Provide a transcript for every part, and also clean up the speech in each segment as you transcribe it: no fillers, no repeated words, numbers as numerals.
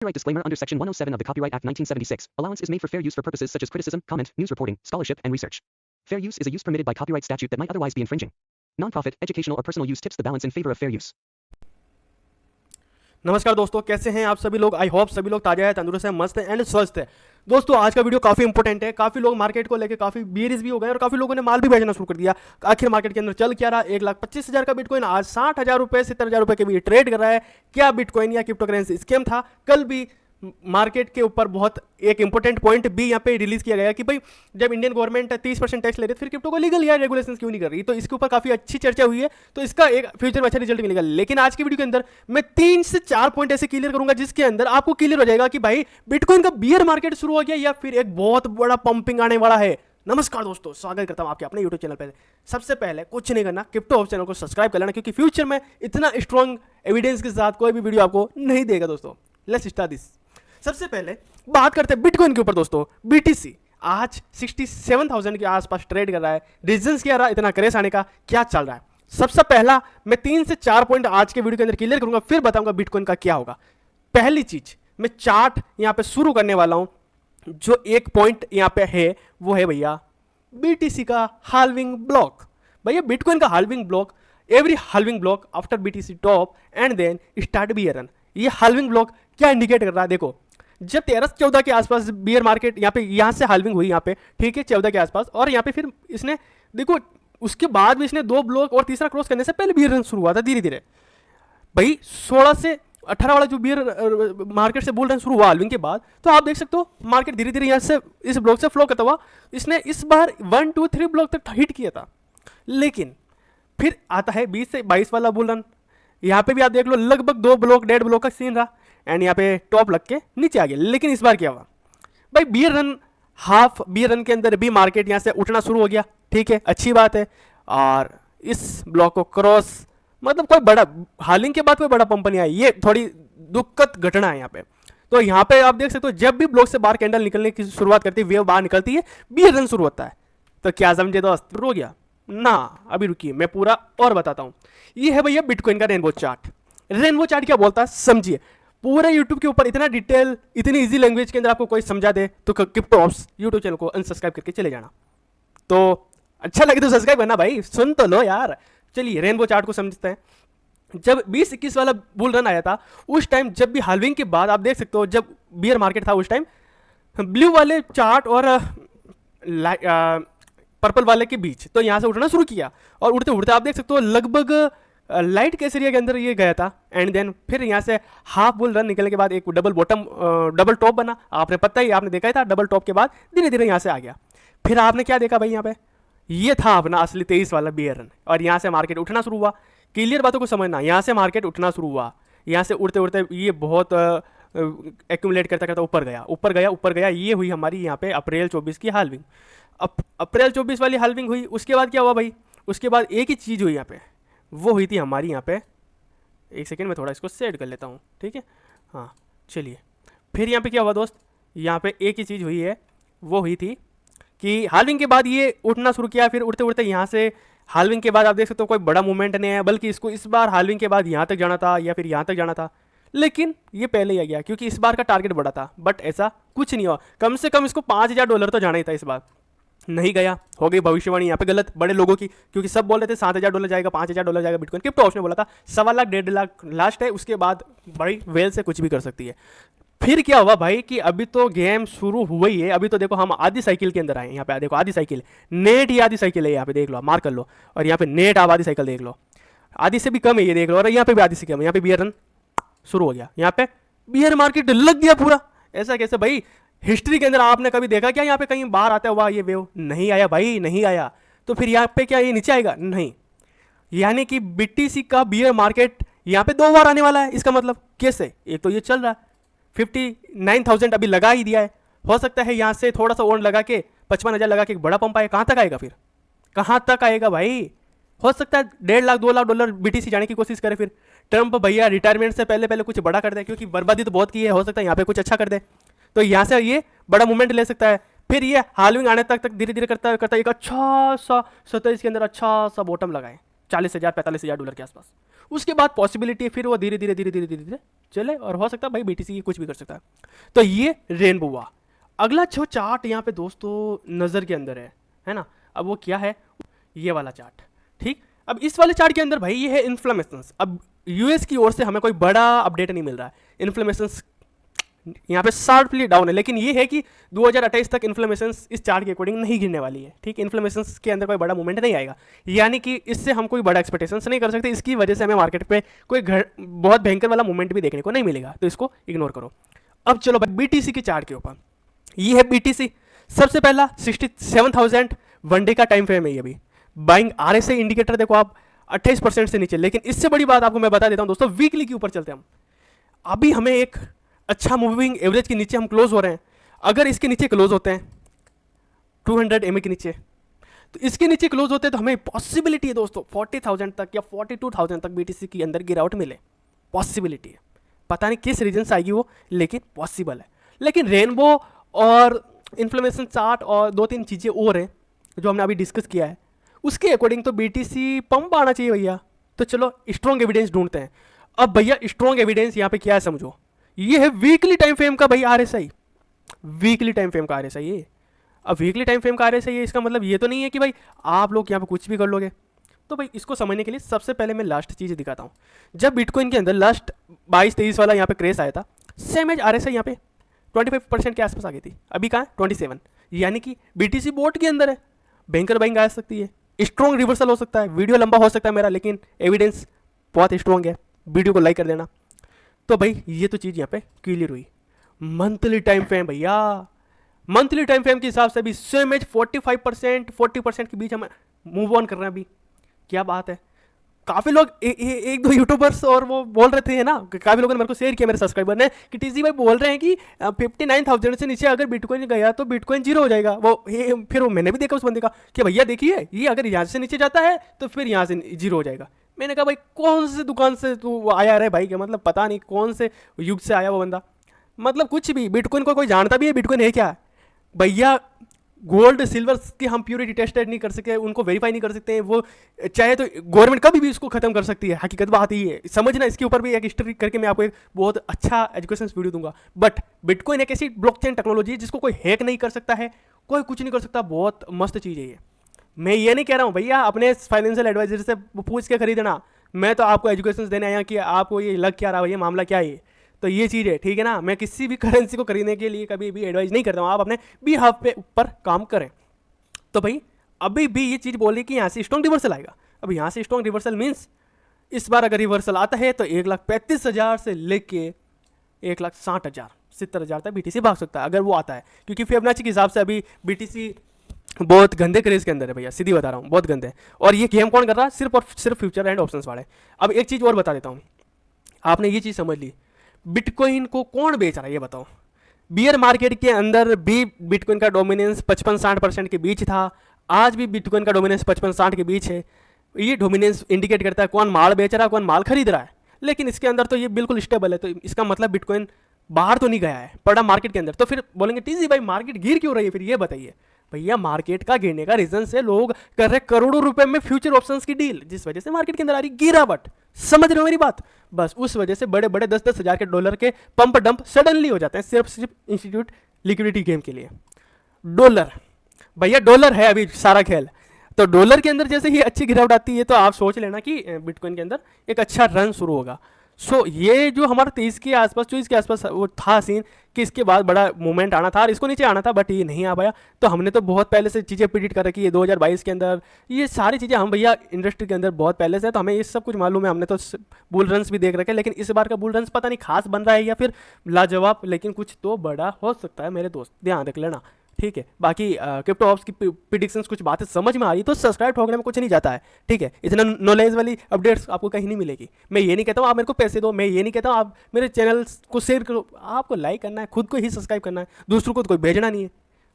Copyright disclaimer under Section 107 of the Copyright Act 1976. Allowance is made for fair use for purposes such as criticism, comment, news reporting, scholarship, and research. Fair use is a use permitted by copyright statute that might otherwise be infringing. Non-profit, educational or personal use tips the balance in favor of fair use. नमस्कार दोस्तों, कैसे हैं आप सभी लोग। I hope सभी लोग ताजा है, तंदुरुस्त है, मस्त है एंड स्वस्थ है। दोस्तों आज का वीडियो काफ़ी इंपॉर्टेंट है। काफ़ी लोग मार्केट को लेकर काफ़ी बेरिस भी हो गए और काफ़ी लोगों ने माल भी बेचना शुरू कर दिया। आखिर मार्केट के अंदर चल क्या रहा। 1,25,000 का बिटकॉइन आज 60,000 रुपये 70,000 रुपये के भी ट्रेड कर रहा है। क्या बिटकॉइन या क्रिप्टो करेंसी स्कैम था? कल भी मार्केट के ऊपर बहुत एक इंपॉर्टेंट पॉइंट भी यहाँ पे रिलीज किया गया कि भाई जब इंडियन गवर्नमेंट 30% टैक्स ले रही है फिर क्रिप्टो को लीगल या रेगुलेशंस क्यों नहीं कर रही। तो इसके ऊपर काफी अच्छी चर्चा हुई है, तो इसका एक फ्यूचर में अच्छा रिजल्ट मिलेगा। लेकिन आज की वीडियो के अंदर मैं 3 से 4 पॉइंट ऐसे क्लियर करूंगा जिसके अंदर आपको क्लियर हो जाएगा कि भाई बिटकॉइन का बियर मार्केट शुरू हो गया या फिर एक बहुत बड़ा पंपिंग आने वाला है। नमस्कार दोस्तों, स्वागत करता हूं आपके अपने YouTube चैनल पर। सबसे पहले कुछ नहीं करना, क्रिप्टो हाउस चैनल को सब्सक्राइब कर लेना, क्योंकि फ्यूचर में इतना स्ट्रॉन्ग एविडेंस के साथ कोई भी वीडियो आपको नहीं देगा। दोस्तों लेट्स स्टार्ट दिस। सबसे पहले बात करते हैं बिटकॉइन के ऊपर। दोस्तों BTC आज 67,000 के आसपास ट्रेड कर रहा है। रीजंस क्या रहा इतना क्रेश आने का, क्या चल रहा है? सबसे पहला मैं 3 से 4 पॉइंट आज के वीडियो के अंदर क्लियर करूंगा, फिर बताऊंगा बिटकॉइन का क्या होगा। पहली चीज, मैं चार्ट यहां पे शुरू करने वाला हूं। जो एक पॉइंट यहां पे है वो है भैया BTC का हाल्विंग ब्लॉक। भैया बिटकॉइन का halving block, every halving block after BTC top and then start bear run. ये हाल्विंग ब्लॉक क्या इंडिकेट कर रहा है? देखो जब 13-14 के आसपास बियर मार्केट यहाँ से हाल्विंग हुई यहाँ पे, ठीक है 14 के आसपास, और यहाँ पे फिर इसने देखो उसके बाद भी इसने 2 ब्लॉक और तीसरा क्रॉस करने से पहले बियर रन शुरू हुआ था धीरे धीरे। भाई 16 से 18 वाला जो बियर मार्केट से बुल रन शुरू हुआ हाल्विंग के बाद, तो आप देख सकते हो मार्केट धीरे धीरे यहाँ से इस ब्लॉक से फ्लो करता हुआ इसने इस बार 1, 2, 3 ब्लॉक तक हिट किया था। लेकिन फिर आता है 20 से 22 वाला बुल रन। यहाँ पे भी आप देख लो लगभग 2 ब्लॉक 1.5 ब्लॉक का सीन रहा एंड यहाँ पे टॉप लग के नीचे आ गया। लेकिन इस बार क्या हुआ भाई, bear run half bear run के अंदर भी मार्केट यहाँ से उठना शुरू हो गया। ठीक है, अच्छी बात है। और इस ब्लॉक को क्रॉस मतलब कोई बड़ा हालिंग के बाद कोई बड़ा पंप नहीं आया, ये थोड़ी दुखद घटना है यहाँ पे। तो यहाँ पे आप देख सकते हो जब भी ब्लॉक से बाहर कैंडल निकलने की शुरुआत करती है, वेव बाहर निकलती है, बियर रन शुरू होता है। तो क्या समझे दोस्त, रो गया ना? अभी रुकिए मैं पूरा और बताता हूँ। ये है भैया बिटकॉइन का रेनबो चार्ट। रेनबो चार्ट क्या बोलता है समझिए। पूरे YouTube के ऊपर इतना डिटेल, इतनी इजी लैंग्वेज के अंदर आपको कोई समझा दे तो क्रिप्टो ऑप्स YouTube चैनल को अनसब्सक्राइब करके चले जाना। तो अच्छा लगे तो सब्सक्राइब करना भाई, सुन तो लो यार। चलिए रेनबो चार्ट को समझते हैं। जब 20-21 वाला बुल रन आया था उस टाइम, जब भी हाल्विंग के बाद आप देख सकते हो जब बियर मार्केट था उस टाइम ब्लू वाले चार्ट और पर्पल वाले के बीच तो यहाँ से उठना शुरू किया, और उड़ते उड़ते आप देख सकते हो लगभग लाइट केसरिया के अंदर ये गया था। एंड देन फिर यहाँ से हाफ बुल रन निकलने के बाद एक डबल टॉप बना। आपने पता ही, आपने देखा ही था। डबल टॉप के बाद धीरे धीरे यहाँ से आ गया। फिर आपने क्या देखा भाई, यहाँ पे ये था अपना असली 23 वाला बियर रन, और यहाँ से मार्केट उठना शुरू हुआ। क्लियर बातों को समझना, यहाँ से मार्केट उठना शुरू हुआ। यहाँ से उड़ते उड़ते ये बहुत एक्यूमुलेट करता करता ऊपर गया ऊपर गया ऊपर गया। ये हुई हमारी यहाँ पे अप्रैल 24 की हाल्विंग। अप्रैल 24 वाली हाल्विंग हुई। उसके बाद क्या हुआ भाई, उसके बाद एक ही चीज़ हुई यहाँ पे, वो हुई थी हमारी यहाँ पे, एक सेकेंड में थोड़ा इसको सेट कर लेता हूँ, ठीक है। हाँ चलिए, फिर यहाँ पे क्या हुआ दोस्त, यहाँ पे एक ही चीज़ हुई है, वो हुई थी कि हाल्विंग के बाद ये उठना शुरू किया। फिर उड़ते उड़ते यहाँ से हाल्विंग के बाद आप देख सकते हो कोई बड़ा मूवमेंट नहीं है, बल्कि इसको इस बार हाल्विंग के बाद यहाँ तक जाना था या फिर यहाँ तक जाना था, लेकिन ये पहले ही आ गया क्योंकि इस बार का टारगेट बड़ा था। बट ऐसा कुछ नहीं हुआ, कम से कम इसको $5,000 तो जाना ही था। इस बार नहीं गया, हो गई भविष्यवाणी यहाँ पे गलत बड़े लोगों की, क्योंकि सब बोल रहे थे $7,000 जाएगा, $5,000 जाएगा बिटकॉइन। क्रिप्टो हाउस ने बोला था 1.25 लाख 1.5 लाख लास्ट है, उसके बाद बड़ी वेल से कुछ भी कर सकती है। फिर क्या हुआ भाई कि अभी तो गेम शुरू हुआ ही है। अभी तो देखो हम आधी साइकिल के अंदर आए। यहाँ पे देखो आधी साइकिल, नेट ही आधी साइकिल है, यहाँ पे देख लो, मार्क कर लो। और यहाँ पे नेट आप आधी साइकिल देख लो, आधी से भी कम है ये देख लो। और यहाँ पे भी आधी से कम है। यहाँ पे बियर रन शुरू हो गया, यहाँ पे बियर मार्केट लग गया पूरा। ऐसा कैसे भाई, हिस्ट्री के अंदर आपने कभी देखा क्या यहाँ पे कहीं बाहर आता हुआ ये वेव? नहीं आया भाई, नहीं आया। तो फिर यहाँ पे क्या ये नीचे आएगा? नहीं। यानी कि BTC का बियर मार्केट यहाँ पे 2 बार आने वाला है। इसका मतलब कैसे? एक तो ये चल रहा है 59,000 अभी लगा ही दिया है। हो सकता है यहाँ से थोड़ा सा और लगा के 55,000 लगा के एक बड़ा पंप आए। कहाँ तक आएगा फिर, कहाँ तक आएगा भाई? हो सकता है $1.5 लाख 2 लाख BTC जाने की कोशिश करे। फिर ट्रंप भैया रिटायरमेंट से पहले पहले कुछ बड़ा कर दे, क्योंकि बर्बादी तो बहुत की है। हो सकता है यहाँ पे कुछ अच्छा कर दे, तो यहाँ से ये बड़ा मूवमेंट ले सकता है। फिर ये हाल्विंग आने तक धीरे धीरे करता करता एक अच्छा सा 27 के अंदर अच्छा सा बॉटम लगाए $40,000 $45,000 के आसपास। उसके बाद पॉसिबिलिटी है फिर वो धीरे धीरे धीरे धीरे धीरे धीरे चले, और हो सकता है भाई BTC की कुछ भी कर सकता है। तो ये रेनबो हुआ। अगला जो चार्ट यहाँ पे दोस्तों नज़र के अंदर है ना, अब वो क्या है, ये वाला चार्ट, ठीक। अब इस वाले चार्ट के अंदर भाई ये है इन्फ्लेमेशंस। अब यूएस की ओर से हमें कोई बड़ा अपडेट नहीं मिल रहा है, इन्फ्लेमेशंस यहाँ पे शार्पली डाउन है, लेकिन ये है कि 2028 तक इन्फ्लेमेशंस इस चार्ट के अकॉर्डिंग नहीं गिरने वाली है, ठीक। इन्फ्लेमेशंस के अंदर कोई बड़ा मूवमेंट नहीं आएगा, यानी कि इससे हम कोई बड़ा एक्सपेक्टेशंस नहीं कर सकते। इसकी वजह से हमें मार्केट पे कोई बहुत भयंकर वाला मूवमेंट भी देखने को नहीं मिलेगा, तो इसको इग्नोर करो। अब चलो भाई BTC के चार्ट के ऊपर, ये है BTC। सबसे पहला 67,000 वन डे का टाइम फ्रेम है ये भी। बाइंग RSI इंडिकेटर देखो आप 28% से नीचे, लेकिन इससे बड़ी बात आपको मैं बता देता हूं दोस्तों, वीकली के ऊपर चलते हैं हम। अभी हमें एक अच्छा मूविंग एवरेज के नीचे हम क्लोज हो रहे हैं। अगर इसके नीचे क्लोज होते हैं 200 MA के नीचे, तो इसके नीचे क्लोज होते हैं, तो हमें पॉसिबिलिटी है दोस्तों 40,000 तक या 42,000 तक BTC के अंदर गिरावट मिले, पॉसिबिलिटी है। पता नहीं किस रीजन से आएगी वो, लेकिन पॉसिबल है। लेकिन रेनबो और इन्फ्लेमेशन चार्ट और 2-3 चीज़ें और हैं जो हमने अभी डिस्कस किया है, उसके अकॉर्डिंग तो BTC पंप आना चाहिए भैया। तो चलो स्ट्रॉन्ग एविडेंस ढूंढते हैं। अब भैया स्ट्रॉन्ग एविडेंस यहाँ पे क्या है समझो, ये है वीकली टाइम फ्रेम का भाई RSI, वीकली टाइम फ्रेम का RSI है। अब वीकली टाइम फ्रेम का RSI है, इसका मतलब ये तो नहीं है कि भाई आप लोग यहाँ पे कुछ भी कर लोगे। तो भाई इसको समझने के लिए सबसे पहले मैं लास्ट चीज़ दिखाता हूँ। जब बिटकॉइन के अंदर लास्ट 22-23 वाला यहाँ पे क्रेश आया था, सेम एज RSI यहाँ पे 25% के आसपास आ गई थी। अभी कहाँ है 27, यानी कि BTC बोर्ड के अंदर है, बैंकर बाइंग आ सकती है, स्ट्रॉन्ग रिवर्सल हो सकता है। वीडियो लंबा हो सकता है मेरा, लेकिन एविडेंस बहुत स्ट्रॉन्ग है। वीडियो को लाइक कर देना। तो भाई ये तो चीज़ यहाँ पे क्लियर हुई। मंथली टाइम फ्रेम भैया, मंथली टाइम फ्रेम के हिसाब से भी सेम एज 45% के बीच हम मूव ऑन कर रहे हैं अभी। क्या बात है। काफ़ी लोग एक दो यूट्यूबर्स और वो बोल रहे थे ना, काफ़ी लोगों ने मेरे को शेयर किया, मेरे सब्सक्राइबर ने, कि TC भाई बोल रहे हैं कि 59,000 से नीचे अगर बिटकॉइन गया तो बिटकॉइन जीरो हो जाएगा। फिर वो मैंने भी देखा उस बंदे का कि भैया देखिए ये अगर यहाँ से नीचे जाता है तो फिर यहाँ से जीरो हो जाएगा। मैंने कहा भाई कौन से दुकान से तू आया रहे भाई, क्या मतलब पता नहीं कौन से युग से आया वो बंदा, मतलब कुछ भी। बिटकॉइन को कोई जानता भी है बिटकॉइन है क्या भैया। गोल्ड सिल्वर की हम प्योरिटी टेस्टेड नहीं कर सकते, उनको वेरीफाई नहीं कर सकते हैं। वो चाहे तो गवर्नमेंट कभी भी इसको खत्म कर सकती है, हकीकत बात ही है, समझना। इसके ऊपर भी एक हिस्ट्री करके मैं आपको एक बहुत अच्छा एजुकेशन वीडियो दूंगा। बट बिटकॉइन एक ऐसी ब्लॉकचेन टेक्नोलॉजी है जिसको कोई हैक नहीं कर सकता है, कोई कुछ नहीं कर सकता। बहुत मस्त चीज़ है ये। मैं ये नहीं कह रहा हूँ भैया अपने फाइनेंशियल एडवाइजर से पूछ के खरीदना, मैं तो आपको एजुकेशन देने आया कि आपको ये लग क्या रहा है भैया, मामला क्या है। तो ये चीज़ है, ठीक है ना। मैं किसी भी करेंसी को खरीदने के लिए कभी भी एडवाइस नहीं करता हूँ, आप अपने बिहाफ पे ऊपर काम करें। तो भाई अभी भी ये चीज़ बोली कि यहाँ से स्ट्रॉन्ग रिवर्सल आएगा। अब यहाँ से स्ट्रॉन्ग रिवर्सल मीन्स इस बार अगर रिवर्सल आता है तो 1,35,000 से लेके 1,60,000 70,000 तक BTC भाग सकता है अगर वो आता है, क्योंकि फिबोनाची के हिसाब से अभी BTC बहुत गंदे क्रेज के अंदर है भैया, सीधी बता रहा हूँ, बहुत गंदे। और ये गेम कौन कर रहा है, सिर्फ और सिर्फ फ्यूचर एंड ऑप्शंस वाले। अब एक चीज़ और बता देता हूँ, आपने ये चीज़ समझ ली, बिटकॉइन को कौन बेच रहा है ये बताओ। बियर मार्केट के अंदर भी बिटकॉइन का डोमिनेंस 55-60% के बीच था, आज भी बिटकॉइन का डोमिनेंस 55-60 के बीच है। ये डोमिनेंस इंडिकेट करता है कौन माल बेच रहा है, कौन माल खरीद रहा है। लेकिन इसके अंदर तो ये बिल्कुल स्टेबल है, तो इसका मतलब बिटकॉइन बाहर तो नहीं गया है, पड़ा मार्केट के अंदर। तो फिर बोलेंगे TC भाई मार्केट गिर क्यों रही है, फिर ये बताइए भैया। मार्केट का गिरने का रीजन से लोग कर रहे करोड़ों रुपए में फ्यूचर ऑप्शंस की डील, जिस वजह से मार्केट के अंदर आ रही गिरावट। समझ रहे हो मेरी बात। बस उस वजह से बड़े बड़े 10-10 हज़ार के डॉलर के पंप डंप सडनली हो जाते हैं, सिर्फ इंस्टीट्यूट लिक्विडिटी गेम के लिए। डॉलर भैया, डॉलर है अभी सारा खेल। तो डॉलर के अंदर जैसे ही अच्छी गिरावट आती है तो आप सोच लेना कि बिटकॉइन के अंदर एक अच्छा रन शुरू होगा। सो ये जो हमारा 23 के आसपास 24 के आसपास वो था सीन कि इसके बाद बड़ा मूवमेंट आना था और इसको नीचे आना था, बट ये नहीं आ पाया। तो हमने तो बहुत पहले से चीज़ें प्रिडिक्ट कर रखी है 2022 के अंदर, ये सारी चीज़ें हम भैया इंडस्ट्री के अंदर बहुत पहले से, तो हमें ये सब कुछ मालूम है। हमने तो बुल रन्स भी देख रखे, लेकिन इस बार का बुल रन्स पता नहीं खास बन रहा है या फिर लाजवाब, लेकिन कुछ तो बड़ा हो सकता है मेरे दोस्त, ध्यान रख लेना, ठीक है। बाकी क्रिप्टो ऑप्स की प्रिडिक्शंस कुछ बातें समझ में आ रही तो सब्सक्राइब ठोकने में कुछ नहीं जाता है, ठीक है। इतना नॉलेज वाली अपडेट्स आपको कहीं नहीं मिलेगी। मैं ये नहीं कहता हूँ आप मेरे को पैसे दो, मैं ये नहीं कहता हूँ आप मेरे चैनल को शेयर करो, आपको लाइक करना है, खुद को ही सब्सक्राइब करना है, दूसरों को तो कोई भेजना नहीं है,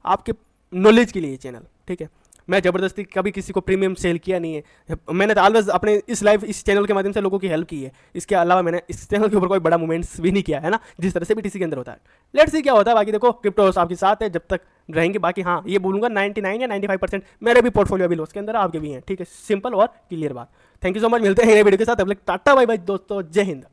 आपके नॉलेज के लिए ये चैनल, ठीक है। मैं ज़बरदस्ती कभी किसी को प्रीमियम सेल किया नहीं है। मैंने तो ऑलवेज अपने इस चैनल के माध्यम से लोगों की हेल्प की है। इसके अलावा मैंने इस चैनल के ऊपर कोई बड़ा मूवमेंट्स भी नहीं किया है ना, जिस तरह से BTC के अंदर होता है। लेट्स सी क्या होता है। बाकी देखो क्रिप्टो आपके साथ है जब तक रहेंगे। बाकी हाँ ये बोलूँगा 99 या 95% मेरे भी पोर्टफोलियो अभी लॉस के अंदर, आपके भी हैं, ठीक है। सिंपल और क्लियर बात। थैंक यू सो मच, मिलते हैं नए वीडियो के साथ। अब तक टाटा बाय बाय दोस्तों, जय हिंद।